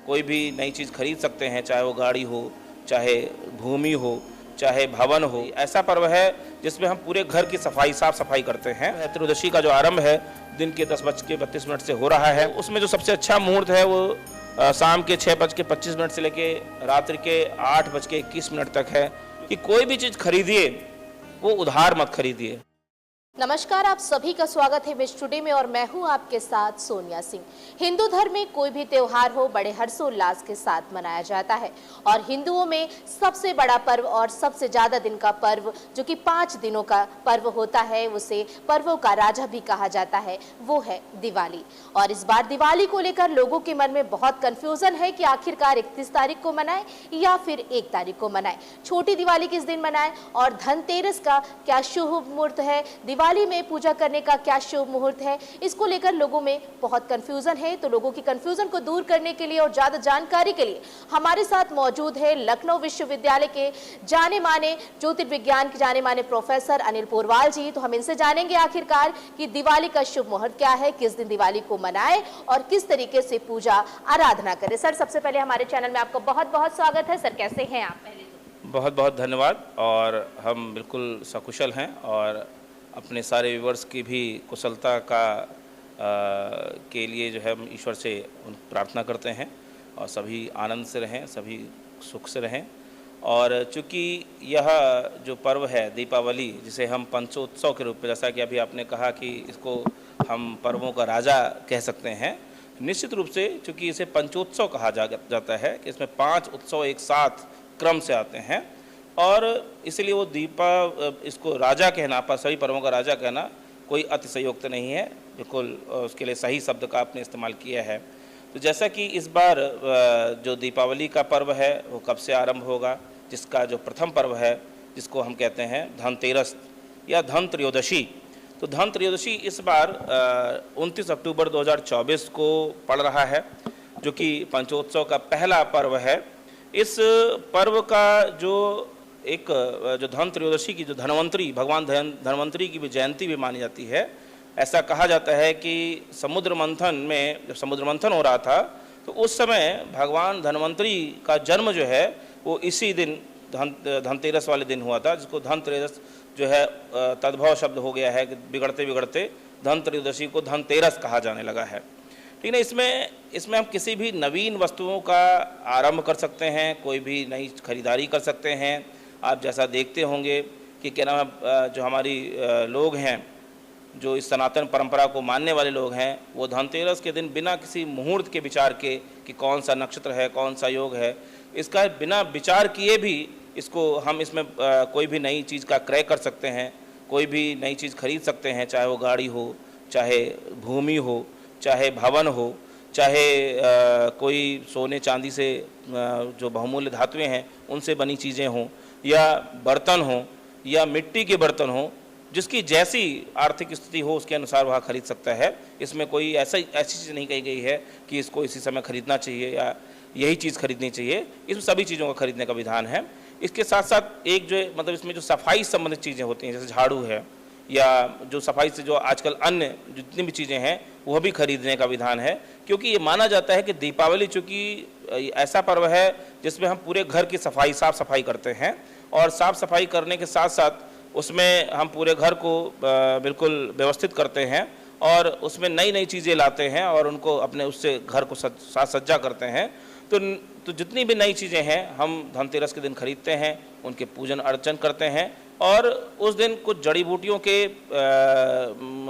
कोई भी नई चीज़ खरीद सकते हैं, चाहे वो गाड़ी हो, चाहे भूमि हो, चाहे भवन हो। ऐसा पर्व है जिसमें हम पूरे घर की सफाई, साफ सफाई करते हैं। त्रयोदशी का जो आरंभ है दिन के 10:32 से हो रहा है। उसमें जो सबसे अच्छा मुहूर्त है वो शाम के 6:25 से लेके रात्रि के 8:21 तक है कि कोई भी चीज़ खरीदिए वो उधार मत खरीदिए। नमस्कार, आप सभी का स्वागत है विश टुडे में और मैं हूं आपके साथ सोनिया सिंह। हिंदू धर्म में कोई भी त्योहार हो बड़े हर्षोल्लास के साथ मनाया जाता है और हिंदुओं में सबसे बड़ा पर्व और सबसे ज्यादा दिन का पर्व जो कि 5 दिनों का पर्व होता है, उसे पर्वों का राजा भी कहा जाता है, वो है दिवाली। और इस बार दिवाली को लेकर लोगों के मन में बहुत कंफ्यूजन है कि आखिरकार 31 तारीख को मनाएं या फिर 1 तारीख को मनाएं। छोटी दिवाली किस दिन मनाएं और धनतेरस का क्या शुभ मुहूर्त है, दिवाली में पूजा करने का क्या शुभ मुहूर्त है, इसको लेकर लोगों में बहुत कंफ्यूजन है। तो लोगों की कंफ्यूजन को दूर करने के लिए और ज्यादा जानकारी के लिए हमारे साथ मौजूद है लखनऊ विश्वविद्यालय के जाने माने ज्योतिर्विज्ञान के जाने माने प्रोफेसर अनिल पोरवाल जी। तो हम इनसे जानेंगे आखिरकार कि दिवाली का शुभ मुहूर्त क्या है, किस दिन दिवाली को मनाएं और किस तरीके से पूजा आराधना करें। सर, सबसे पहले हमारे चैनल में आपका बहुत बहुत स्वागत है। सर, कैसे हैं आप? पहले बहुत बहुत धन्यवाद। और हम बिल्कुल सकुशल हैं और अपने सारे व्यूवर्स की भी कुशलता के लिए जो है हम ईश्वर से प्रार्थना करते हैं और सभी आनंद से रहें, सभी सुख से रहें। और चूँकि यह जो पर्व है दीपावली, जिसे हम पंचोत्सव के रूप में, जैसा कि अभी आपने कहा कि इसको हम पर्वों का राजा कह सकते हैं, निश्चित रूप से चूँकि इसे पंचोत्सव कहा जाता है कि इसमें 5 उत्सव एक साथ क्रम से आते हैं और इसलिए वो इसको राजा कहना, सभी पर्वों का राजा कहना कोई अतिशयोक्त नहीं है, बिल्कुल उसके लिए सही शब्द का आपने इस्तेमाल किया है। तो जैसा कि इस बार जो दीपावली का पर्व है वो कब से आरंभ होगा, जिसका जो प्रथम पर्व है जिसको हम कहते हैं धनतेरस या धन त्रयोदशी। तो धन त्रयोदशी इस बार 29 अक्टूबर 2024 को पड़ रहा है, जो कि पंचोत्सव का पहला पर्व है। इस पर्व का जो धन त्रयोदशी की जो धनवंतरी, भगवान धनवंतरी की भी जयंती भी मानी जाती है। ऐसा कहा जाता है कि समुद्र मंथन में, जब समुद्र मंथन हो रहा था तो उस समय भगवान धनवंतरी का जन्म जो है वो इसी दिन धनतेरस वाले दिन हुआ था, जिसको धन त्रयोदश जो है तद्भव शब्द हो गया है कि बिगड़ते बिगड़ते धन त्रयोदशी को धनतेरस कहा जाने लगा है। ठीक है, इसमें हम किसी भी नवीन वस्तुओं का आरंभ कर सकते हैं, कोई भी नई खरीदारी कर सकते हैं। आप जैसा देखते होंगे कि क्या नाम है, जो हमारी लोग हैं, जो इस सनातन परंपरा को मानने वाले लोग हैं, वो धनतेरस के दिन बिना किसी मुहूर्त के विचार के कि कौन सा नक्षत्र है, कौन सा योग है, इसका बिना विचार किए भी हम इसमें कोई भी नई चीज़ का क्रय कर सकते हैं, कोई भी नई चीज़ खरीद सकते हैं, चाहे वो गाड़ी हो, चाहे भूमि हो, चाहे भवन हो, चाहे कोई सोने चांदी से जो बहुमूल्य धातुएं हैं उनसे बनी चीज़ें हों, या बर्तन हो या मिट्टी के बर्तन हो, जिसकी जैसी आर्थिक स्थिति हो उसके अनुसार वह खरीद सकता है। इसमें कोई ऐसी चीज़ नहीं कही गई है कि इसको इसी समय खरीदना चाहिए या यही चीज़ खरीदनी चाहिए। इसमें सभी चीज़ों का खरीदने का विधान है। इसके साथ साथ एक जो मतलब इसमें जो सफाई संबंधित चीज़ें होती हैं, जैसे झाड़ू है या जो सफाई से जो आजकल अन्य जितनी भी चीज़ें हैं वह भी खरीदने का विधान है, क्योंकि ये माना जाता है कि दीपावली चूँकि ऐसा पर्व है जिसमें हम पूरे घर की सफाई, साफ सफाई करते हैं और साफ सफाई करने के साथ साथ उसमें हम पूरे घर को बिल्कुल व्यवस्थित करते हैं और उसमें नई नई चीज़ें लाते हैं और उनको अपने उससे घर को साज सज्जा करते हैं। तो जितनी भी नई चीज़ें हैं हम धनतेरस के दिन खरीदते हैं, उनके पूजन अर्चन करते हैं और उस दिन कुछ जड़ी बूटियों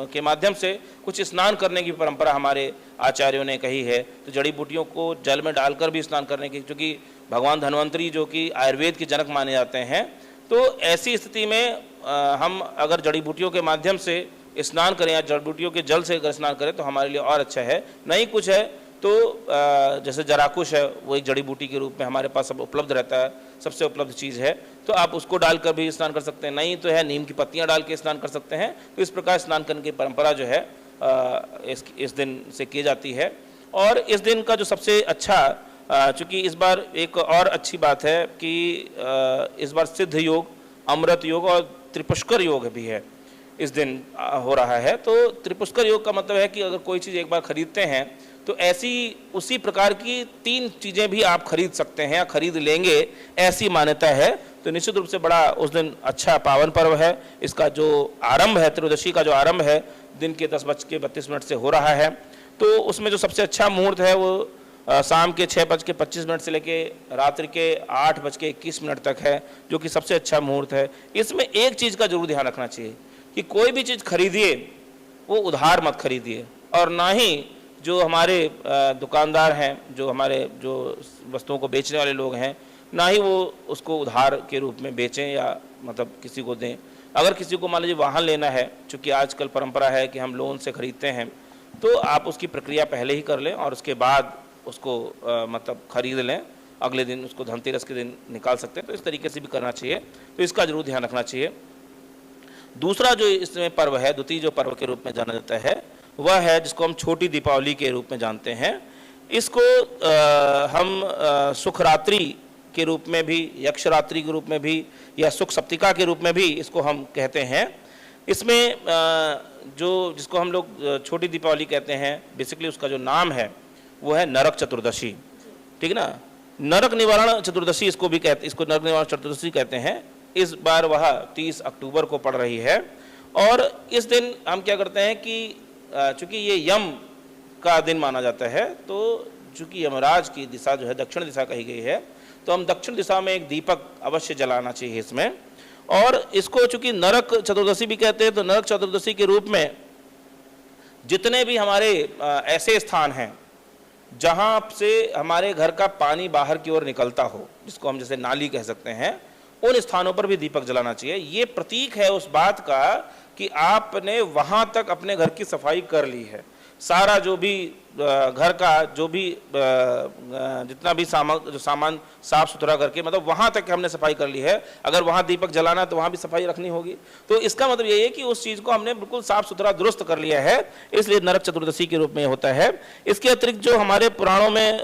के माध्यम से कुछ स्नान करने की परंपरा हमारे आचार्यों ने कही है। तो जड़ी बूटियों को जल में डालकर भी स्नान करने की, क्योंकि भगवान धन्वंतरी जो कि आयुर्वेद के जनक माने जाते हैं, तो ऐसी स्थिति में हम अगर जड़ी बूटियों के माध्यम से स्नान करें या जड़ी बूटियों के जल से अगर स्नान करें तो हमारे लिए और अच्छा है। नहीं कुछ है तो जैसे जराकुश है, वो एक जड़ी बूटी के रूप में हमारे पास सब उपलब्ध रहता है, सबसे उपलब्ध चीज़ है, तो आप उसको डालकर भी स्नान कर सकते हैं। नहीं तो है नीम की पत्तियां डाल के स्नान कर सकते हैं। तो इस प्रकार स्नान करने की परंपरा जो है इस दिन से की जाती है। और इस दिन का जो सबसे अच्छा, चूँकि इस बार एक और अच्छी बात है कि इस बार सिद्ध योग, अमृत योग और त्रिपुष्कर योग भी है, इस दिन हो रहा है। तो त्रिपुष्कर योग का मतलब है कि अगर कोई चीज़ एक बार खरीदते हैं तो ऐसी उसी प्रकार की 3 चीज़ें भी आप खरीद सकते हैं या खरीद लेंगे, ऐसी मान्यता है। तो निश्चित रूप से बड़ा उस दिन अच्छा पावन पर्व है। इसका जो आरंभ है, त्रयोदशी का जो आरंभ है, दिन के 10:32 से हो रहा है। तो उसमें जो सबसे अच्छा मुहूर्त है वो शाम के 6:25 से लेके रात्रि के 8:21 तक है, जो कि सबसे अच्छा मुहूर्त है। इसमें एक चीज़ का जरूर ध्यान रखना चाहिए कि कोई भी चीज़ खरीदिए वो उधार मत खरीदिए, और ना ही जो हमारे दुकानदार हैं, जो हमारे जो वस्तुओं को बेचने वाले लोग हैं, ना ही वो उसको उधार के रूप में बेचें या मतलब किसी को दें। अगर किसी को मान लीजिए वाहन लेना है, चूँकि आजकल परंपरा है कि हम लोन से खरीदते हैं, तो आप उसकी प्रक्रिया पहले ही कर लें और उसके बाद उसको मतलब खरीद लें, अगले दिन उसको धनतेरस के दिन निकाल सकते हैं। तो इस तरीके से भी करना चाहिए, तो इसका जरूर ध्यान रखना चाहिए। दूसरा जो इसमें पर्व है, द्वितीय जो पर्व के रूप में जाना जाता है, वह है जिसको हम छोटी दीपावली के रूप में जानते हैं। इसको हम सुखरात्रि के रूप में भी, यक्षरात्रि के रूप में भी, या सुख सप्तिका के रूप में भी इसको हम कहते हैं। इसमें जो जिसको हम लोग छोटी दीपावली कहते हैं, बेसिकली उसका जो नाम है वो है नरक चतुर्दशी, ठीक है ना। नरक निवारण चतुर्दशी इसको भी कहते, इसको नरक निवारण चतुर्दशी कहते हैं। इस बार वह 30 अक्टूबर को पड़ रही है, और इस दिन हम क्या करते हैं कि चूँकि ये यम का दिन माना जाता है, तो चूँकि यमराज की दिशा जो है दक्षिण दिशा कही गई है, तो हम दक्षिण दिशा में एक दीपक अवश्य जलाना चाहिए इसमें। और इसको चूँकि नरक चतुर्दशी भी कहते हैं, तो नरक चतुर्दशी के रूप में जितने भी हमारे ऐसे स्थान हैं जहाँ से हमारे घर का पानी बाहर की ओर निकलता हो, जिसको हम जैसे नाली कह सकते हैं, उन स्थानों पर भी दीपक जलाना चाहिए। ये प्रतीक है उस बात का कि आपने वहाँ तक अपने घर की सफाई कर ली है। सारा जो भी घर का जो भी जितना भी सामान साफ सुथरा करके, मतलब वहाँ तक हमने सफाई कर ली है। अगर वहाँ दीपक जलाना तो वहाँ भी सफाई रखनी होगी। तो इसका मतलब ये है कि उस चीज़ को हमने बिल्कुल साफ सुथरा दुरुस्त कर लिया है, इसलिए नरक चतुर्दशी के रूप में होता है। इसके अतिरिक्त जो हमारे पुराणों में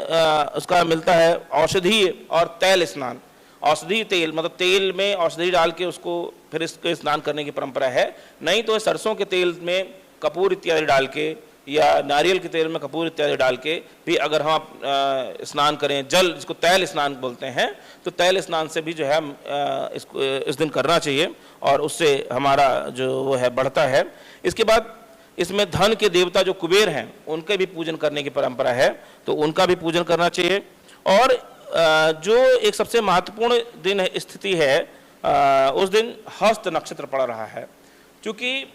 उसका मिलता है औषधि और तैल स्नान। औषधि तेल मतलब तेल में औषधि डाल के उसको फिर इसके स्नान करने की परंपरा है। नहीं तो सरसों के तेल में कपूर इत्यादि डाल के या नारियल के तेल में कपूर इत्यादि डाल के भी अगर हम स्नान करें, जल जिसको तैल स्नान बोलते हैं, तो तैल स्नान से भी जो है इसको इस दिन करना चाहिए, और उससे हमारा जो वो है बढ़ता है। इसके बाद इसमें धन के देवता जो कुबेर हैं उनके भी पूजन करने की परंपरा है, तो उनका भी पूजन करना चाहिए। और जो एक सबसे महत्वपूर्ण दिन स्थिति है, उस दिन हस्त नक्षत्र पड़ रहा है। क्योंकि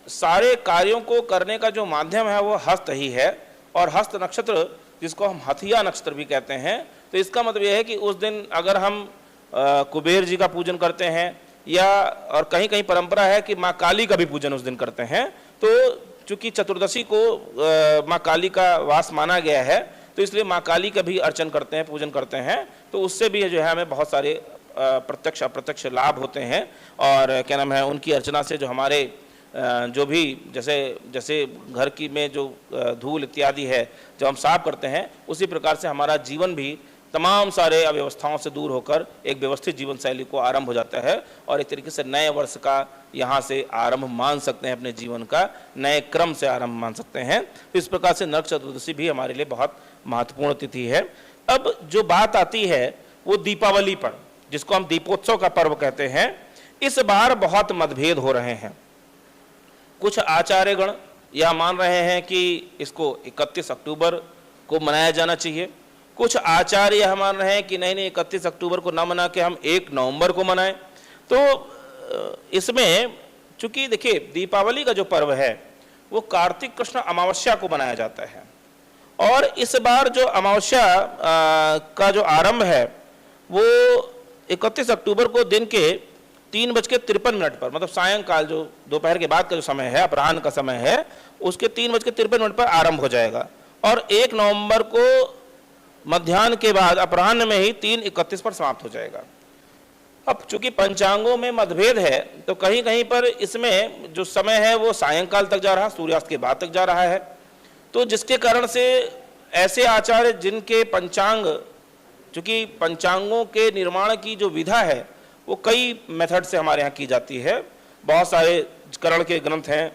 सारे कार्यों को करने का जो माध्यम है वो हस्त ही है, और हस्त नक्षत्र जिसको हम हथिया नक्षत्र भी कहते हैं, तो इसका मतलब यह है कि उस दिन अगर हम कुबेर जी का पूजन करते हैं, या और कहीं कहीं परंपरा है कि माँ काली का भी पूजन उस दिन करते हैं। तो चूंकि चतुर्दशी को माँ काली का वास माना गया है, तो इसलिए माँ काली का भी अर्चन करते हैं, पूजन करते हैं। तो उससे भी जो है हमें बहुत सारे प्रत्यक्ष अप्रत्यक्ष लाभ होते हैं। और क्या नाम है, उनकी अर्चना से जो हमारे जो भी जैसे जैसे घर की में जो धूल इत्यादि है जब हम साफ करते हैं, उसी प्रकार से हमारा जीवन भी तमाम सारे अव्यवस्थाओं से दूर होकर एक व्यवस्थित जीवन शैली को आरंभ हो जाता है। और एक तरीके से नए वर्ष का यहाँ से आरंभ मान सकते हैं, अपने जीवन का नए क्रम से आरंभ मान सकते हैं। तो इस प्रकार से नरक चतुर्दशी भी हमारे लिए बहुत महत्वपूर्ण तिथि है। अब जो बात आती है वो दीपावली पर, जिसको हम दीपोत्सव का पर्व कहते हैं। इस बार बहुत मतभेद हो रहे हैं। कुछ आचार्यगण यह मान रहे हैं कि इसको 31 अक्टूबर को मनाया जाना चाहिए। कुछ आचार्य यह मान रहे हैं कि नहीं 31 अक्टूबर को ना मना के हम 1 नवंबर को मनाएं। तो इसमें चूंकि देखिए दीपावली का जो पर्व है वो कार्तिक कृष्ण अमावस्या को मनाया जाता है, और इस बार जो अमावस्या का जो आरंभ है वो 31 अक्टूबर को दिन के 3:53 पर, मतलब सायंकाल जो दोपहर के बाद का जो समय है, अपराह्न का समय है, उसके 3:53 पर आरंभ हो जाएगा, और 1 नवंबर को मध्याह्न के बाद अपराह्न में ही 3:31 पर समाप्त हो जाएगा। अब चूंकि पंचांगों में मतभेद है, तो कहीं कहीं पर इसमें जो समय है वो सायंकाल तक जा रहा है, सूर्यास्त के बाद तक जा रहा है। तो जिसके कारण से ऐसे आचार्य जिनके पंचांग, चूंकि पंचांगों के निर्माण की जो विधा है वो कई मेथड से हमारे यहाँ की जाती है। बहुत सारे करण के ग्रंथ हैं,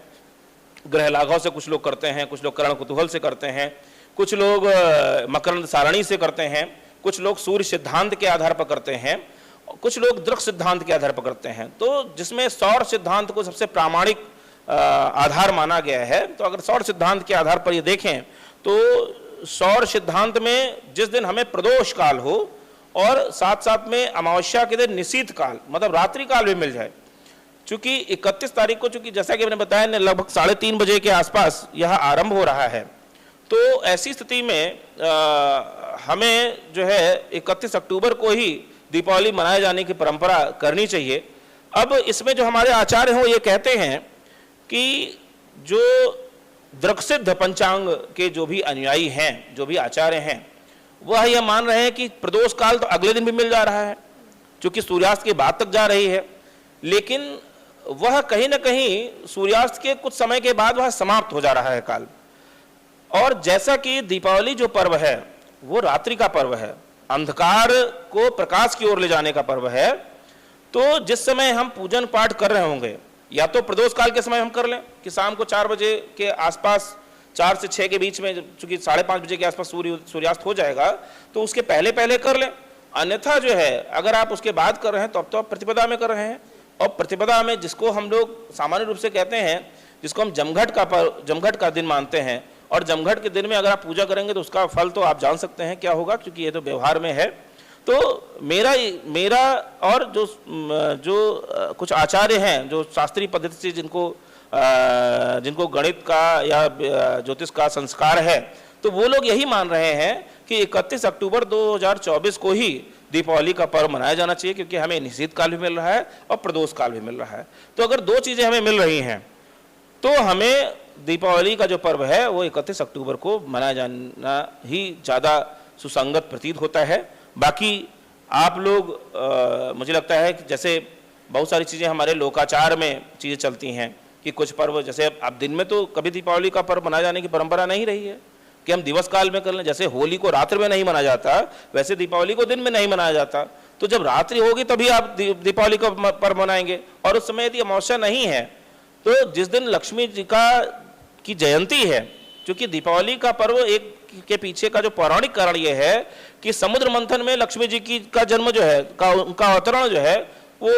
ग्रह लाघव से कुछ लोग करते हैं, कुछ लोग करण कुतूहल से करते हैं, कुछ लोग मकरंद सारणी से करते हैं, कुछ लोग सूर्य सिद्धांत के आधार पर करते हैं, कुछ लोग दृक् सिद्धांत के आधार पर करते हैं। तो जिसमें सौर सिद्धांत को सबसे प्रामाणिक आधार माना गया है। तो अगर सौर सिद्धांत के आधार पर ये देखें तो सौर सिद्धांत में जिस दिन हमें प्रदोष काल हो और साथ साथ में अमावस्या के दिन निशीथ काल मतलब रात्रि काल भी मिल जाए, चूंकि 31 तारीख को, चूंकि जैसा कि मैंने बताया लगभग 3:30 बजे के आसपास यह आरंभ हो रहा है, तो ऐसी स्थिति में हमें जो है 31 अक्टूबर को ही दीपावली मनाए जाने की परंपरा करनी चाहिए। अब इसमें जो हमारे आचार्य हैं वो ये कहते हैं कि जो दृक्सिद्ध पंचांग के जो भी अनुयायी हैं, जो भी आचार्य हैं, वह यह मान रहे हैं कि प्रदोष काल तो अगले दिन भी मिल जा रहा है, क्योंकि सूर्यास्त के बाद तक जा रही है, लेकिन वह कहीं ना कहीं सूर्यास्त के कुछ समय के बाद वह समाप्त हो जा रहा है काल। और जैसा कि दीपावली जो पर्व है वो रात्रि का पर्व है, अंधकार को प्रकाश की ओर ले जाने का पर्व है, तो जिस समय हम पूजन पाठ कर रहे होंगे, या तो प्रदोष काल के समय हम कर लें कि शाम को 4 बजे के आसपास, 4 से 6 के बीच में, चूंकि 5:30 बजे के आसपास सूर्यास्त हो जाएगा, तो उसके पहले पहले कर लें। अन्यथा जो है अगर आप उसके बाद कर रहे हैं तो अब तो आप प्रतिपदा में कर रहे हैं, और प्रतिपदा में जिसको हम लोग सामान्य रूप से कहते हैं, जिसको हम जमघट का दिन मानते हैं, और जमघट के दिन में अगर आप पूजा करेंगे तो उसका फल तो आप जान सकते हैं क्या होगा, क्योंकि ये तो व्यवहार में है। तो मेरा और जो कुछ आचार्य हैं जो शास्त्रीय पद्धति से जिनको गणित का या ज्योतिष का संस्कार है, तो वो लोग यही मान रहे हैं कि 31 अक्टूबर 2024 को ही दीपावली का पर्व मनाया जाना चाहिए, क्योंकि हमें निशीथ काल भी मिल रहा है और प्रदोष काल भी मिल रहा है। तो अगर 2 चीजें हमें मिल रही हैं तो हमें दीपावली का जो पर्व है वो 31 अक्टूबर को मनाया जाना ही ज़्यादा सुसंगत प्रतीत होता है। बाकी आप लोग मुझे लगता है कि जैसे बहुत सारी चीज़ें हमारे लोकाचार में चीज़ें चलती हैं कि कुछ पर्व, जैसे आप दिन में तो कभी दीपावली का पर्व मनाए जाने की परंपरा नहीं रही है कि हम दिवस काल में कर लें। जैसे होली को रात्रि में नहीं मनाया जाता, वैसे दीपावली को दिन में नहीं मनाया जाता। तो जब रात्रि होगी तभी आप दीपावली का पर्व मनाएंगे, और उस समय यदि अमावस्या नहीं है तो जिस दिन लक्ष्मी जी की जयंती है, क्योंकि दीपावली का पर्व एक के पीछे का जो पौराणिक कारण ये है कि समुद्र मंथन में लक्ष्मी जी का जन्म जो है उनका अवतरण जो है वो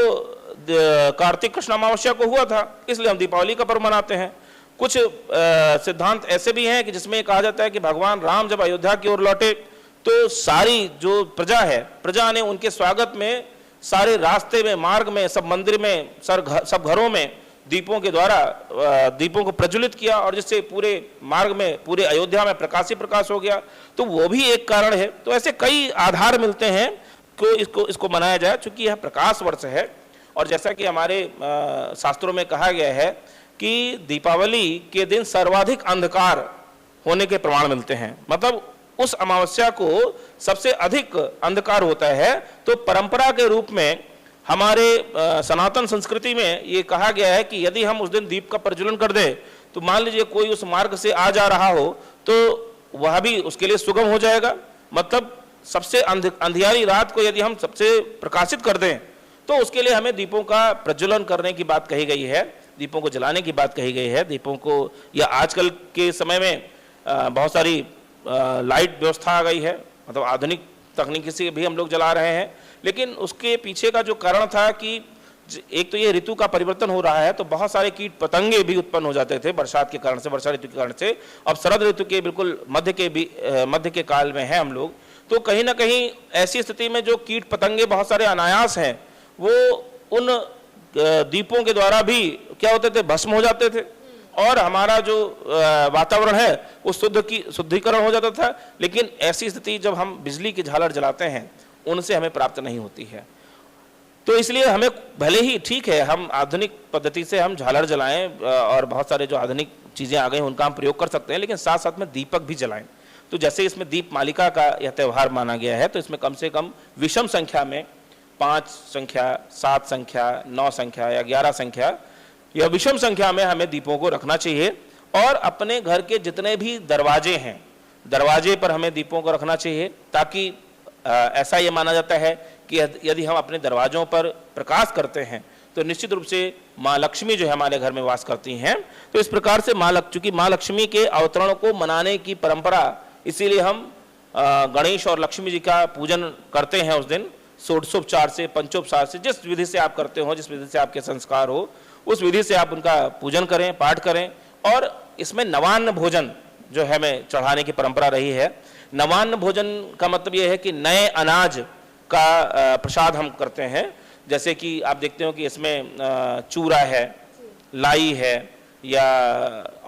कार्तिक कृष्ण अमावस्या को हुआ था, इसलिए हम दीपावली का पर्व मनाते हैं। कुछ सिद्धांत ऐसे भी हैं कि जिसमें कहा जाता है कि भगवान राम जब अयोध्या की ओर लौटे तो सारी जो प्रजा ने उनके स्वागत में सारे रास्ते में, मार्ग में, सब मंदिर में, सब घरों में दीपों के द्वारा दीपों को प्रज्वलित किया, और जिससे पूरे मार्ग में, पूरे अयोध्या में प्रकाश ही प्रकाश हो गया। तो वो भी एक कारण है। तो ऐसे कई आधार मिलते हैं को इसको मनाया जाए, चूंकि यह प्रकाश वर्ष है। और जैसा कि हमारे शास्त्रों में कहा गया है कि दीपावली के दिन सर्वाधिक अंधकार होने के प्रमाण मिलते हैं, मतलब उस अमावस्या को सबसे अधिक अंधकार होता है। तो परंपरा के रूप में हमारे सनातन संस्कृति में ये कहा गया है कि यदि हम उस दिन दीप का प्रज्वलन कर दें तो मान लीजिए कोई उस मार्ग से आ जा रहा हो तो वह भी उसके लिए सुगम हो जाएगा। मतलब सबसे अंधियारी रात को यदि हम सबसे प्रकाशित कर दें तो उसके लिए हमें दीपों का प्रज्वलन करने की बात कही गई है, दीपों को जलाने की बात कही गई है। दीपों को, या आजकल के समय में बहुत सारी लाइट व्यवस्था आ गई है, मतलब आधुनिक तकनीकी से भी हम लोग जला रहे हैं, लेकिन उसके पीछे का जो कारण था कि एक तो ये ऋतु का परिवर्तन हो रहा है, तो बहुत सारे कीट पतंगे भी उत्पन्न हो जाते थे बरसात के कारण से, वर्षा ऋतु के कारण से। अब शरद ऋतु के बिल्कुल मध्य के काल में है हम लोग, तो कहीं ना कहीं ऐसी स्थिति में जो कीट पतंगे बहुत सारे अनायास हैं वो उन दीपों के द्वारा भी क्या होते थे, भस्म हो जाते थे, और हमारा जो वातावरण है वो शुद्धिकरण हो जाता था। लेकिन ऐसी स्थिति जब हम बिजली की झालर जलाते हैं उनसे हमें प्राप्त नहीं होती है। तो इसलिए हमें भले ही ठीक है हम आधुनिक पद्धति से हम झालर जलाएं और बहुत सारे जो आधुनिक चीज़ें आ गई उनका हम प्रयोग कर सकते हैं, लेकिन साथ साथ में दीपक भी जलाएं। तो जैसे इसमें दीप मालिका का यह त्यौहार माना गया है, तो इसमें कम से कम विषम संख्या में 5 संख्या, 7 संख्या, 9 संख्या या 11 संख्या या विषम संख्या में हमें दीपों को रखना चाहिए। और अपने घर के जितने भी दरवाजे हैं, दरवाजे पर हमें दीपों को रखना चाहिए, ताकि ऐसा ये माना जाता है कि यदि हम अपने दरवाजों पर प्रकाश करते हैं तो निश्चित रूप से माँ लक्ष्मी जो है हमारे घर में वास करती हैं। तो इस प्रकार से चूंकि माँ लक्ष्मी के अवतरण को मनाने की परंपरा इसीलिए हम गणेश और लक्ष्मी जी का पूजन करते हैं उस दिन षोडशोपचार से, पंचोपचार से, जिस विधि से आप करते हो, जिस विधि से आपके संस्कार हो, उस विधि से आप उनका पूजन करें, पाठ करें। और इसमें नवान्न भोजन जो है हमें चढ़ाने की परंपरा रही है। नवान्न भोजन का मतलब ये है कि नए अनाज का प्रसाद हम करते हैं। जैसे कि आप देखते हो कि इसमें चूरा है, लाई है, या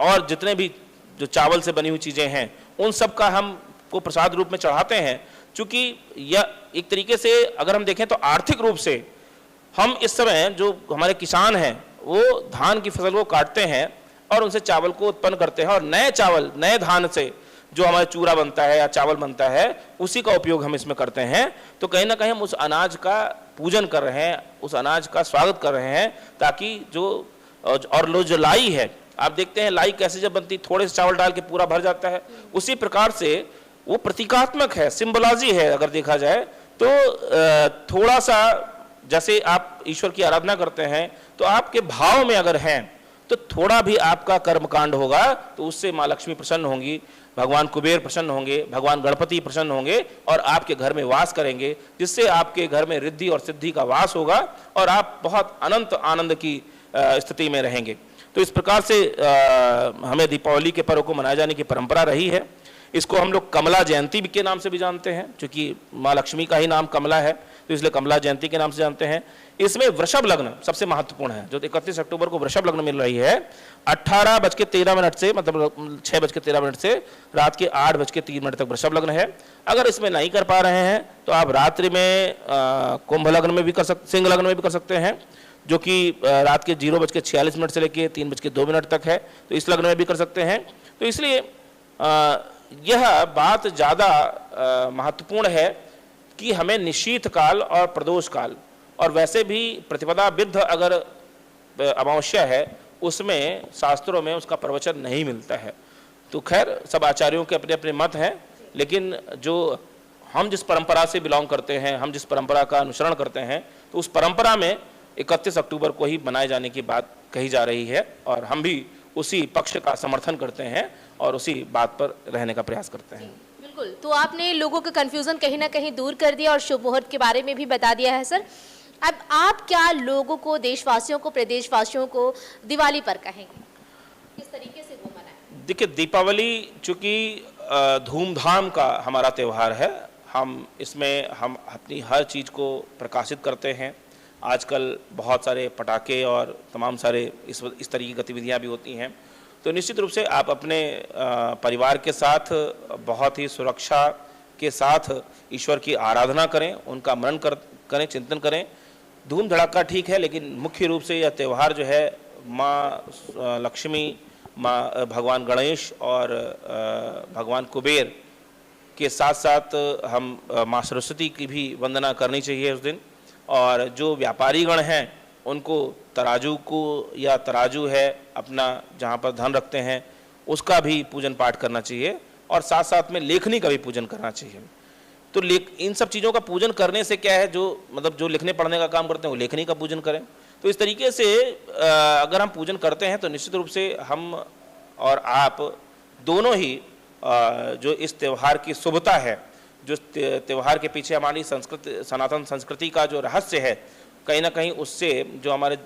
और जितने भी जो चावल से बनी हुई चीज़ें हैं, उन सब का हम को प्रसाद रूप में चढ़ाते हैं। चूँकि यह एक तरीके से अगर हम देखें तो आर्थिक रूप से हम इस समय जो हमारे किसान हैं वो धान की फसल को काटते हैं और उनसे चावल को उत्पन्न करते हैं, और नए चावल, नए धान से जो हमारा चूरा बनता है या चावल बनता है, उसी का उपयोग हम इसमें करते हैं। तो कहीं ना कहीं हम उस अनाज का पूजन कर रहे हैं, उस अनाज का स्वागत कर रहे हैं, ताकि जो और जो लाई है, आप देखते हैं लाई कैसे जब बनती, थोड़े से चावल डाल के पूरा भर जाता है। उसी प्रकार से वो प्रतीकात्मक है, सिंबोलॉजी है। अगर देखा जाए तो थोड़ा सा जैसे आप ईश्वर की आराधना करते हैं तो आपके भाव में अगर हैं तो थोड़ा भी आपका कर्मकांड होगा तो उससे माँ लक्ष्मी प्रसन्न होंगी, भगवान कुबेर प्रसन्न होंगे, भगवान गणपति प्रसन्न होंगे और आपके घर में वास करेंगे, जिससे आपके घर में रिद्धि और सिद्धि का वास होगा और आप बहुत अनंत आनंद की स्थिति में रहेंगे। तो इस प्रकार से हमें दीपावली के पर्व को मनाए जाने की परंपरा रही है। इसको हम लोग कमला जयंती के नाम से भी जानते हैं, क्योंकि माँ लक्ष्मी का ही नाम कमला है, तो इसलिए कमला जयंती के नाम से जानते हैं। इसमें वृषभ लग्न सबसे महत्वपूर्ण है। जो 31 अक्टूबर को वृषभ लग्न मिल रही है, 18:13 से, मतलब 6:13 से रात के 8:03 तक वृषभ लग्न है। अगर इसमें नहीं कर पा रहे हैं तो आप रात्रि में कुंभ लग्न में भी कर सकते, सिंह लग्न में भी कर सकते हैं, जो कि रात के 0:46 से लेकर 3:02 तक है, तो इस लग्न में भी कर सकते हैं। तो इसलिए यह बात ज़्यादा महत्वपूर्ण है कि हमें निशीथ काल और प्रदोष काल, और वैसे भी प्रतिपदा विद्ध अगर अमावस्या है उसमें शास्त्रों में उसका प्रवचन नहीं मिलता है। तो खैर सब आचार्यों के अपने अपने मत हैं, लेकिन जो हम जिस परंपरा से बिलोंग करते हैं, हम जिस परंपरा का अनुसरण करते हैं, तो उस परंपरा में 31 अक्टूबर को ही मनाए जाने की बात कही जा रही है और हम भी उसी पक्ष का समर्थन करते हैं और उसी बात पर रहने का प्रयास करते हैं। बिल्कुल, तो आपने लोगों का कंफ्यूजन कहीं ना कहीं दूर कर दिया और शुभ मुहूर्त के बारे में भी बता दिया है सर। अब आप क्या लोगों को, देशवासियों को, प्रदेशवासियों को दिवाली पर कहेंगे, किस तरीके से वो मनाएं? देखिए, दीपावली चूँकि धूमधाम का हमारा त्यौहार है, हम इसमें हम अपनी हर चीज़ को प्रकाशित करते हैं। आजकल बहुत सारे पटाखे और तमाम सारे इस तरह की गतिविधियां भी होती हैं। तो निश्चित रूप से आप अपने परिवार के साथ बहुत ही सुरक्षा के साथ ईश्वर की आराधना करें, उनका मनन करें, चिंतन करें। धूम धड़ाका ठीक है, लेकिन मुख्य रूप से यह त्यौहार जो है माँ लक्ष्मी, माँ भगवान गणेश और भगवान कुबेर के साथ साथ हम माँ सरस्वती की भी वंदना करनी चाहिए उस दिन। और जो व्यापारीगण हैं उनको तराजू को, या तराजू है अपना जहाँ पर धन रखते हैं, उसका भी पूजन पाठ करना चाहिए और साथ साथ में लेखनी का भी पूजन करना चाहिए। तो इन सब चीज़ों का पूजन करने से क्या है, जो मतलब जो लिखने पढ़ने का काम करते हैं वो लेखनी का पूजन करें। तो इस तरीके से अगर हम पूजन करते हैं तो निश्चित रूप से हम और आप दोनों ही जो इस त्यौहार की शुभता है, जो त्यौहार के पीछे हमारी संस्कृति, सनातन संस्कृति का जो रहस्य है, कहीं ना कहीं उससे जो हमारे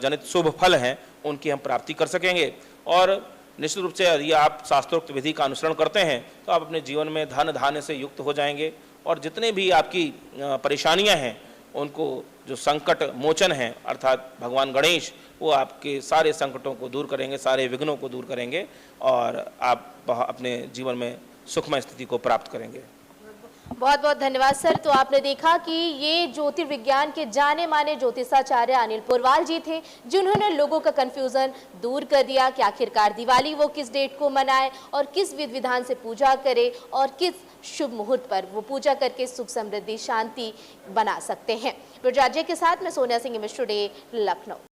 जनित शुभ फल हैं उनकी हम प्राप्ति कर सकेंगे। और निश्चित रूप से यदि आप शास्त्रोक्त विधि का अनुसरण करते हैं तो आप अपने जीवन में धन धान्य से युक्त हो जाएंगे और जितने भी आपकी परेशानियां हैं उनको, जो संकट मोचन है अर्थात भगवान गणेश, वो आपके सारे संकटों को दूर करेंगे, सारे विघ्नों को दूर करेंगे और आप अपने जीवन में सुखमय स्थिति को प्राप्त करेंगे। बहुत बहुत धन्यवाद सर। तो आपने देखा कि ये ज्योतिर्विज्ञान के जाने माने ज्योतिषाचार्य अनिल पुरवाल जी थे, जिन्होंने लोगों का कंफ्यूजन दूर कर दिया कि आखिरकार दिवाली वो किस डेट को मनाए और किस विधि विधान से पूजा करे और किस शुभ मुहूर्त पर वो पूजा करके सुख समृद्धि शांति बना सकते हैं। राज्य के साथ मैं सोनिया सिंह, इमेज टुडे, लखनऊ।